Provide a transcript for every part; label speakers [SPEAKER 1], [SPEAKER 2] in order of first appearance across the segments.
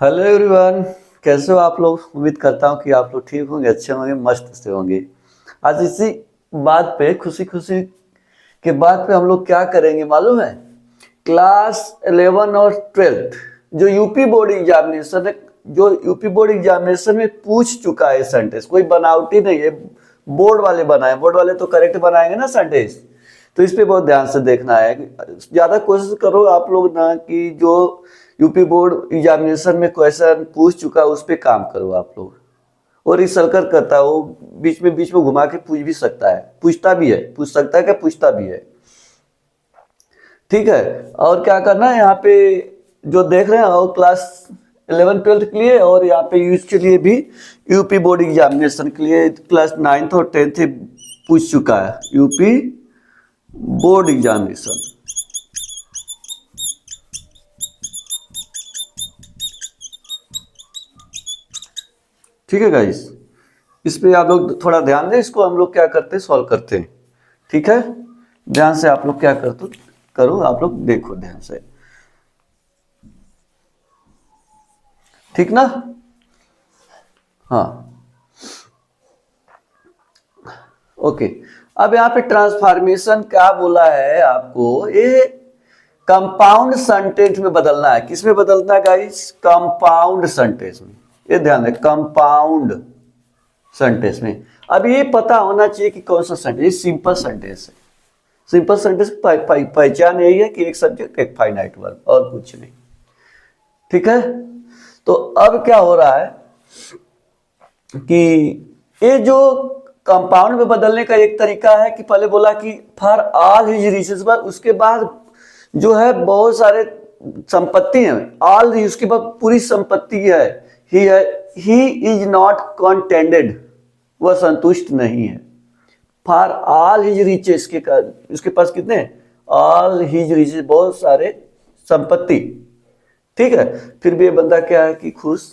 [SPEAKER 1] Hello everyone. कैसे हो आप लोग? उम्मीद करता हूँ कि आप लोग ठीक होंगे, अच्छे होंगे, मस्त से होंगे। आज इसी बात पे खुशी खुशी के बात पे हम लोग क्या करेंगे मालूम है? क्लास 11 और 12 जो यूपी बोर्ड एग्जामिनेशन है, जो यूपी बोर्ड एग्जामिनेशन में पूछ चुका है सेंटेंस, कोई बनावटी नहीं है। बोर्ड वाले बनाए, बोर्ड वाले तो करेक्ट बनाएंगे ना सेंटेंस। तो इस पे बहुत ध्यान से देखना है। ज्यादा कोशिश करो आप लोग ना कि जो यूपी बोर्ड एग्जामिनेशन में क्वेश्चन पूछ चुका है उस पे काम करो आप लोग। और रिसर्कर करता है वो, बीच में घुमा के पूछ भी सकता है, पूछता भी है, पूछ सकता है क्या, पूछता भी है। ठीक है। और क्या करना है यहाँ पे जो देख रहे हैं, और क्लास 11 12 के लिए, और यहाँ पे यूथ के लिए भी, यूपी बोर्ड एग्जामिनेशन के लिए क्लास 9 और 10 पूछ चुका है यूपी बोर्ड एग्जामिनेशन। ठीक है गाइस, इस पे आप लोग थोड़ा ध्यान दें। इसको हम लोग क्या करते हैं, सॉल्व करते हैं। ठीक है, ध्यान से आप लोग क्या करते करो, आप लोग देखो ध्यान से। ठीक ना? हाँ, ओके। अब यहाँ पे ट्रांसफॉर्मेशन क्या बोला है आपको, ये कंपाउंड सेंटेंस में बदलना है। किस में बदलना है गाइस? कंपाउंड सेंटेंस में। ये ध्यान दें, कंपाउंड सेंटेंस में। अब ये पता होना चाहिए कि कौन सा सेंटेंस सिंपल सेंटेंस है। सिंपल सेंटेंस की पहचान यही है कि एक सब्जेक्ट एक फाइनाइट वर्ब, और कुछ नहीं। ठीक है। तो अब क्या हो रहा है कि ये जो कंपाउंड में बदलने का एक तरीका है कि पहले बोला कि फॉर ऑल हिज रिचेस, उसके बाद जो है बहुत सारे संपत्ति है, ऑल, उसके बाद पूरी संपत्ति है। ही इज नॉट कंटेंटेड, वह संतुष्ट नहीं है। फॉर ऑल हिज रिचेस के उसके पास कितने, ऑल हिज रिचेस, बहुत सारे संपत्ति। ठीक है। फिर भी ये बंदा क्या है कि खुश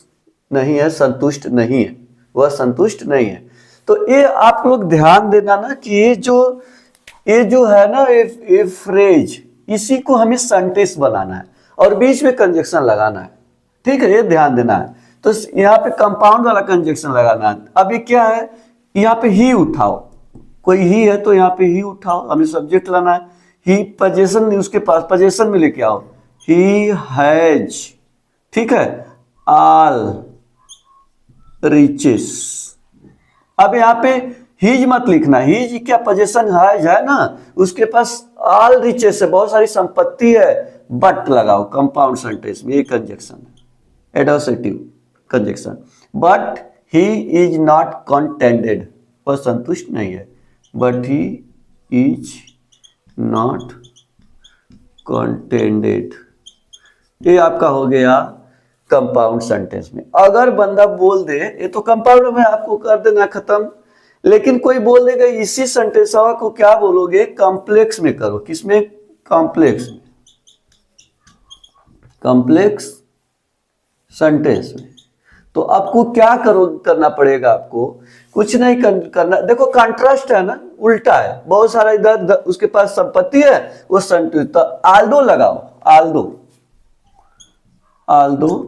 [SPEAKER 1] नहीं है, संतुष्ट नहीं है, वह संतुष्ट नहीं है। तो ये आप लोग ध्यान देना ना कि ये जो है ना, ये फ्रेज, इसी को हमें सेंटेंस बनाना है और बीच में कंजक्शन लगाना है। ठीक है, ये ध्यान देना है। तो यहाँ पे कंपाउंड वाला कंजक्शन लगाना है। अब ये क्या है, यहाँ पे ही उठाओ, कोई ही है तो यहाँ पे ही उठाओ, हमें सब्जेक्ट लाना है। ही पोजेशन, उसके पास पोजेशन में लेके आओ, ही हैज। ठीक है, ऑल रिचेस। अब यहाँ पे हिज मत लिखना, हिज क्या पोजेशन है ना, उसके पास ऑल रिचेस है, बहुत सारी संपत्ति है, बट लगाओ कंपाउंड सेंटेंस में। ये कंजक्शन है, adversative conjunction. But he is not contented, वह संतुष्ट नहीं है। But he is not contented, ये आपका हो गया कंपाउंड सेंटेंस में। अगर बंदा बोल दे, ये तो कंपाउंड में आपको कर देना खत्म, लेकिन कोई बोल देगा इसी सेंटेंस को क्या बोलोगे, कॉम्प्लेक्स में करो। किसमें? कॉम्प्लेक्स में, कॉम्प्लेक्स सेंटेंस में। तो आपको क्या करना पड़ेगा, आपको कुछ नहीं करना। देखो कंट्रास्ट है ना, उल्टा है, बहुत सारा इधर उसके पास संपत्ति है, वो सेंटेंस। तो आल्दो लगाओ, आल्दो, आल्दो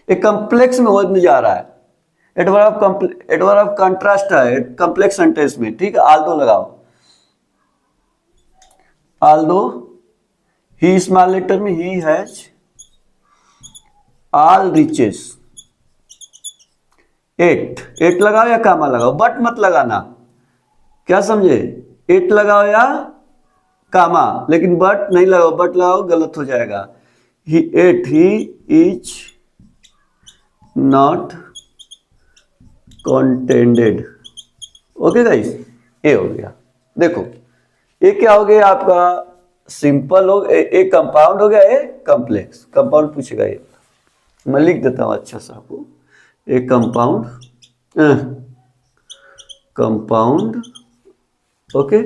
[SPEAKER 1] एक कॉम्प्लेक्स में होने जा रहा है, एडवर्ब ऑफ कंट्रास्ट है कॉम्प्लेक्स सेंटेंस में। ठीक है, आल्दो लगाओ, आल्दो ही, स्मॉल लेटर में, he has all riches. At लगाओ या कामा लगाओ, बट मत लगाना, क्या समझे? एट लगाओ या कामा, लेकिन बट नहीं लगाओ, बट लगाओ गलत हो जाएगा। He is not contented. Okay guys, ये हो गया। देखो ये क्या हो गया आपका, सिंपल हो, एक कंपाउंड हो गया, एक कॉम्प्लेक्स। कंपाउंड पूछेगा, ये मैं लिख देता हूं अच्छा सा आपको, एक compound, compound, okay,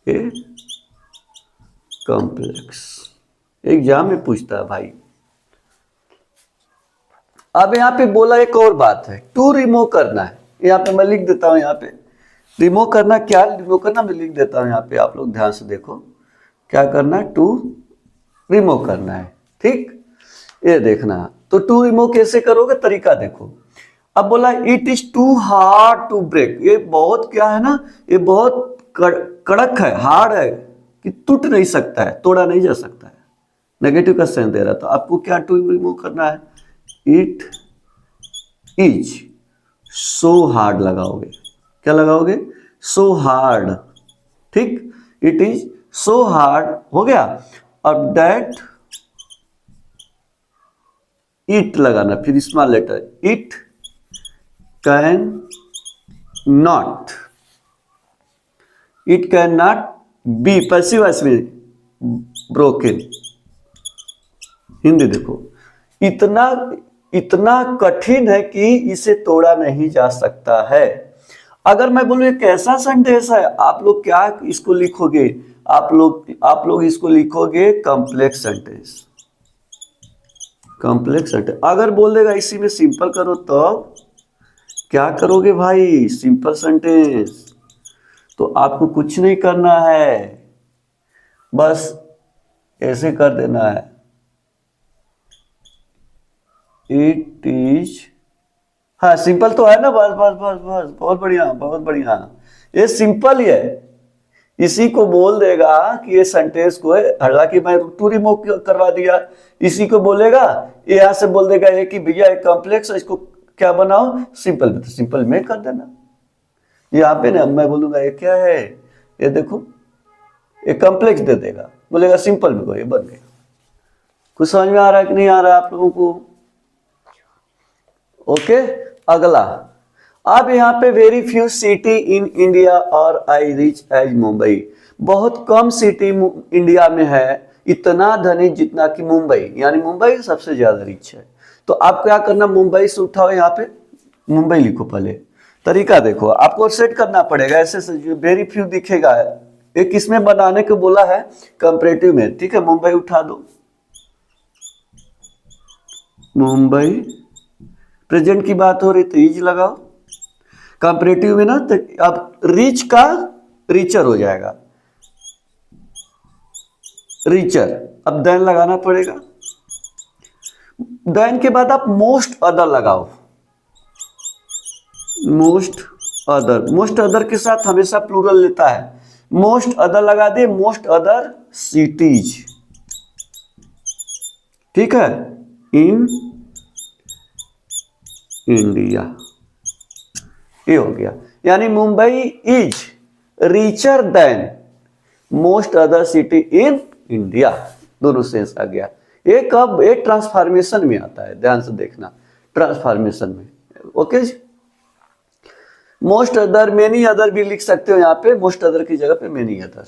[SPEAKER 1] a complex. Exam में पूछता है भाई। अब यहाँ पे बोला एक और बात है, टू रिमूव करना है। यहाँ पे मैं लिख देता हूँ, यहाँ पे रिमूव करना, क्या रिमूव करना मैं लिख देता हूँ यहाँ पे, आप लोग ध्यान से देखो क्या करना है, टू रिमूव करना है। ठीक, ये देखना तो टू रिमूव कैसे करोगे, तरीका देखो। अब बोला it is too hard to break, ये बहुत क्या है ना, ये बहुत कड़क है, हार्ड है, कि टूट नहीं सकता है, तोड़ा नहीं जा सकता है। नेगेटिव का सेंस दे रहा, तो आपको क्या टू रिमूव करना है, इट इज सो हार्ड लगाओगे। क्या लगाओगे, सो हार्ड। ठीक, इट इज सो हार्ड हो गया। अब दैट इट लगाना, फिर small letter, it can not, it can not be, passive voice में ब्रोकन। हिंदी देखो, इतना इतना कठिन है कि इसे तोड़ा नहीं जा सकता है। अगर मैं बोलूं ये कैसा सेंटेंस है, आप लोग क्या इसको लिखोगे, आप लोग इसको लिखोगे कॉम्प्लेक्स सेंटेंस। कॉम्प्लेक्स सेंटेंस अगर बोल देगा इसी में सिंपल करो तो क्या करोगे भाई, सिंपल सेंटेंस। तो आपको कुछ नहीं करना है, बस ऐसे कर देना है, इट इज, हाँ सिंपल तो है ना, बस बस बस बस, बहुत बढ़िया बहुत बढ़िया, ये सिंपल ही है। इसी को बोल देगा कि ये सेंटेंस को, हालांकि मैं टू रिमूव करवा दिया, इसी को बोलेगा, ये यहां से बोल देगा ये कि भैया एक कॉम्प्लेक्स है, इसको क्या बनाओ, सिंपल में, तो सिंपल में कर देना। यहाँ पे ना मैं बोलूंगा ये क्या है, ये देखो, ये कॉम्प्लेक्स दे देगा, बोलेगा सिंपल में को, ये बन गया। कुछ समझ में आ रहा है कि नहीं आ रहा है आप लोगों को? ओके, अगला। अब यहाँ पे very few city in India और आई रिच एज मुंबई, बहुत कम सिटी इंडिया में है इतना धनी जितना कि मुंबई, यानी मुंबई सबसे ज्यादा रिच है। तो आप क्या करना, मुंबई से उठाओ, यहाँ पे मुंबई लिखो। पहले तरीका देखो, आपको सेट करना पड़ेगा, ऐसे वेरी फ्यू दिखेगा, ये किसमें बनाने को बोला है, कंपैरेटिव में। ठीक है, मुंबई उठा दो, मुंबई, प्रेजेंट की बात हो रही तो इज लगाओ, कंपैरेटिव में ना, तो अब रिच का रिचर हो जाएगा, रिचर। अब देन लगाना पड़ेगा, देन के बाद आप मोस्ट अदर लगाओ, मोस्ट अदर। मोस्ट अदर के साथ हमेशा प्लूरल लेता है, मोस्ट अदर लगा दे, मोस्ट अदर सिटीज। ठीक है, इन इंडिया, ये हो गया। यानी Mumbai is richer than most other city in India, दोनों सेंस आ गया। ये कब, एक ट्रांसफॉर्मेशन में आता है, ध्यान से देखना, ट्रांसफॉर्मेशन में। Okay, most other, many other भी लिख सकते हो यहाँ पे, मोस्ट अदर की जगह पे मेनी अदर।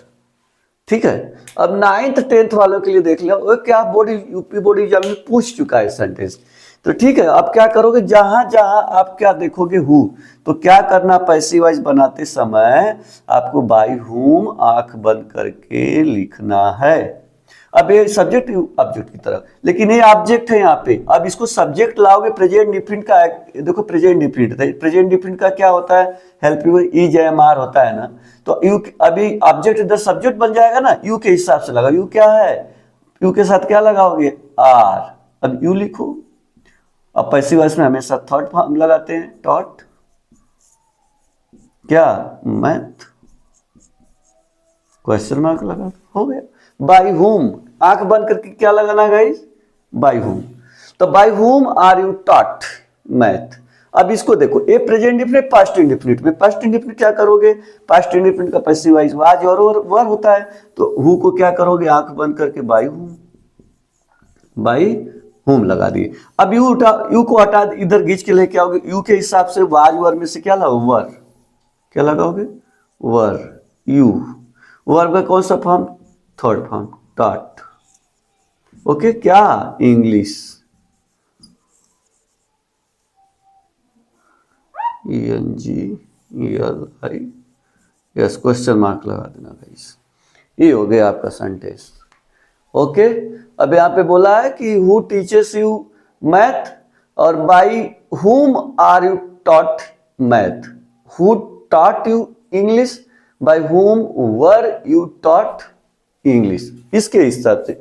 [SPEAKER 1] ठीक है, अब 9th 10th वालों के लिए देख लो, वो क्या बोर्ड, यूपी बोर्ड एग्जाम में पूछ चुका है सेंटेंस। तो ठीक है, अब क्या करोगे, जहां जहां आप क्या देखोगे हु, तो क्या करना, पैसिव वॉइस बनाते समय आपको बाय हुम आंख बंद करके लिखना है। अब ये सब्जेक्ट ऑब्जेक्ट की तरफ, लेकिन ये ऑब्जेक्ट है यहाँ पे। अब इसको सब्जेक्ट लाओगे, प्रेजेंट डिफरेंट का, देखो प्रेजेंट डिफरेंट है, प्रेजेंट डिफरेंट का क्या होता है, help you is am are होता है ना, तो यू अभी ऑब्जेक्ट इधर सब्जेक्ट बन जाएगा ना, यू के हिसाब से लगा, यू क्या है, यू के साथ क्या लगाओगे, आर। अब यू लिखो। अब पैसिव वॉइस में हमेशा थर्ड फॉर्म लगाते हैं, टॉट, क्या, मैथ, क्वेश्चन मार्क लगा, हो गया। बाय हुम, आंख बंद करके क्या लगाना गाइस, बाय हुम। तो by whom are you taught math. अब इसको देखो, ए प्रेजेंट इंडेफिनिट, पास्ट इंडेफिनिट में, पास्ट इंडेफिनिट क्या करोगे, पास्ट इंडेफिनिट का पैसिव वॉइस वाज और वर होता है, तो हु को क्या करोगे, आंख बंद करके बाय हुम, बाय हुम लगा दिए। अब यू यू को हटा इधर खींच के लेके आओगे, यू के हिसाब से वाज वर में से क्या लगाओ, वर, क्या लगाओगे, वर, यू, वर का कौन सा form, third form, taught. Okay, क्या, English, ENGLI, yes, question mark लगा देना गाइस। ये हो गया आपका सेंटेंस। ओके, अब यहाँ पे बोला है कि हु टीचेस यू मैथ, और by whom are you taught math, who taught you English, by whom were you taught English, इसके हिसाब से,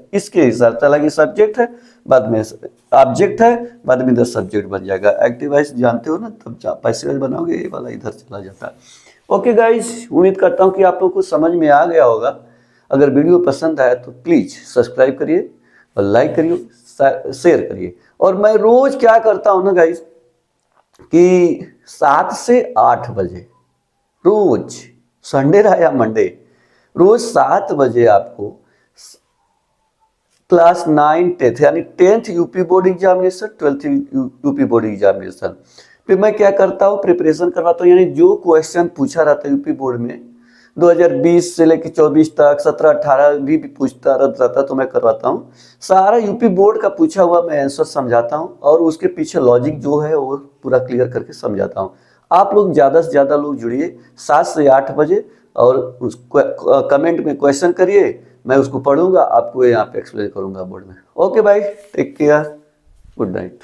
[SPEAKER 1] हालांकि सब्जेक्ट है बाद में ऑब्जेक्ट है, बाद में इधर सब्जेक्ट बन जाएगा। एक्टिव वॉइस जानते हो ना, तब पैसिव वॉइस बनाओगे, ये वाला इधर चला जाता है। ओके गाइज, उम्मीद करता हूँ कि आप लोग को समझ में आ गया होगा। अगर वीडियो पसंद आया तो प्लीज सब्सक्राइब करिए और लाइक करिए, शेयर करिए। और मैं रोज क्या करता हूँ ना गाइज कि 7 से 8 बजे रोज, संडे रहा या मंडे, रोज 7 बजे आपको क्लास 9 10th यानी 10th UP board examination, 12th UP board examination, फिर मैं क्या करता हूँ प्रिपरेशन करवाता हूँ। यानी जो क्वेश्चन पूछा रहता है यूपी बोर्ड में 2020 से लेकर 24 तक, 17 18 भी पूछता रहता, तो मैं करवाता हूँ। सारा यूपी बोर्ड का पूछा हुआ मैं आंसर समझाता हूँ और उसके पीछे लॉजिक जो है वो पूरा क्लियर करके समझाता हूँ। आप लोग ज़्यादा से ज़्यादा लोग जुड़िए 7 से 8 बजे और उस कमेंट में क्वेश्चन करिए, मैं उसको पढ़ूंगा, आपको यहाँ पे एक्सप्लेन करूंगा बोर्ड में। ओके भाई, टेक केयर, गुड नाइट।